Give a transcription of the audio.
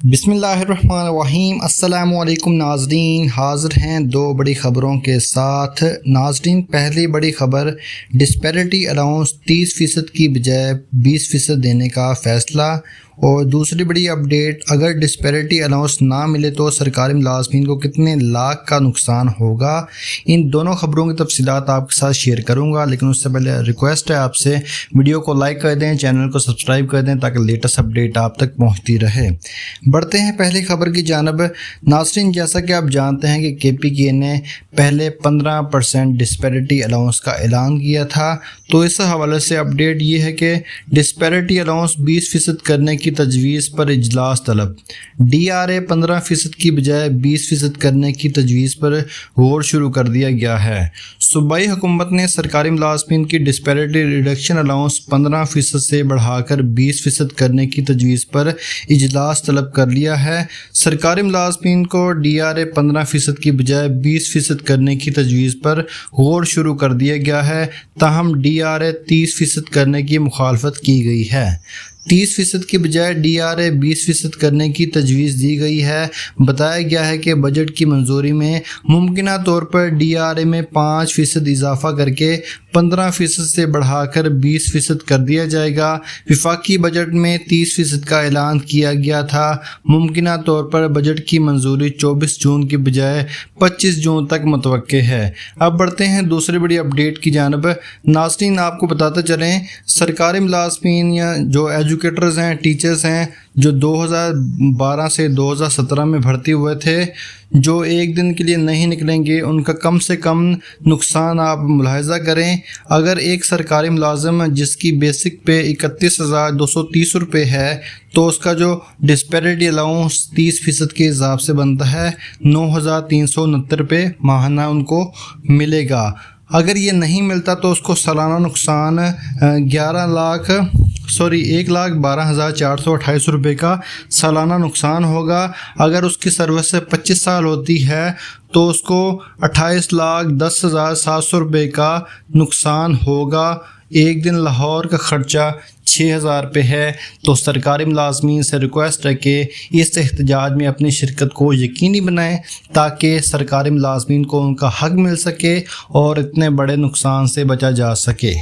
बिस्मिल्लाहिर्रहमानिर्रहीम। अस्सलाम वालेकुम नाज़रीन, हाज़िर हैं दो बड़ी ख़बरों के साथ। नाज़रीन, पहली बड़ी ख़बर, डिस्पैरिटी अलाउंस 30% की बजाय 20% देने का फ़ैसला। और दूसरी बड़ी अपडेट, अगर डिस्पैरिटी अलाउंस ना मिले तो सरकारी मुलाज़मीन को कितने लाख का नुकसान होगा। इन दोनों ख़बरों की तफसीलात आपके साथ शेयर करूँगा, लेकिन उससे पहले रिक्वेस्ट है आपसे वीडियो को लाइक कर दें, चैनल को सब्सक्राइब कर दें ताकि लेटेस्ट अपडेट आप तक पहुँचती रहे। बढ़ते हैं पहली खबर की जानब। नाज़रीन, जैसा कि आप जानते हैं कि KPK ने पहले 15% डिस्पैरिटी अलाउंस का ऐलान किया था, तो इस हवाले से अपडेट ये है कि डिस्पैरिटी अलाउंस 20% करने की तजवीज़ पर इजलास तलब। DRA 15% की बजाय 20% करने की तजवीज़ पर गौर शुरू कर दिया गया है। सूबाई हुकूमत ने सरकारी मुलाज़मीन की डिस्पैरिटी रिडक्शन अलाउंस 15% से बढ़ाकर 20% करने की तजवीज़ पर इजलास तलब कर लिया है। सरकारी मुलाज़मीन को DRA 15% की बजाय 20% करने की तजवीज़ पर गौर शुरू कर दिया गया है, ताहम DRA 30% करने की मुखालफत की गई है। 30% की बजाय DRA 20% करने की तजवीज़ दी गई है। बताया गया है कि बजट की मंजूरी में मुमकिना तौर पर DRA में 5% इजाफा करके 15% से बढ़ाकर 20% कर दिया जाएगा। वफाकी बजट में 30% का ऐलान किया गया था। मुमकिना तौर पर बजट की मंजूरी 24 जून की बजाय 25 जून तक मुतवक्के है। अब बढ़ते हैं दूसरी बड़ी अपडेट की जानब। नाज़रीन, आपको बताते चलें, सरकारी मुलाज़मीन या जो एजुकेटर्स हैं, टीचर्स हैं, जो 2012 से 2017 में भर्ती हुए थे, जो एक दिन के लिए नहीं निकलेंगे, उनका कम से कम नुकसान आप मुलाहिज़ा करें। अगर एक सरकारी मुलाज़िम जिसकी बेसिक पे 31,230 रुपये है, तो उसका जो डिस्पैरिटी अलाउंस 30% के हिसाब से बनता है 9,369 रुपये माहाना उनको मिलेगा। अगर ये नहीं मिलता तो उसको सालाना नुकसान 1,12,428 रुपये का सालाना नुकसान होगा। अगर उसकी सर्विस 25 साल होती है तो उसको 28,10,700 रुपये का नुकसान होगा। एक दिन लाहौर का ख़र्चा 6,000 रुपये है। तो सरकारी मुलाज़मीन से रिक्वेस्ट है कि इस एहतजाज में अपनी शिरकत को यकीनी बनाएं ताकि सरकारी मुलाज़मीन को उनका हक़ मिल सके और इतने बड़े नुकसान से बचा जा सके।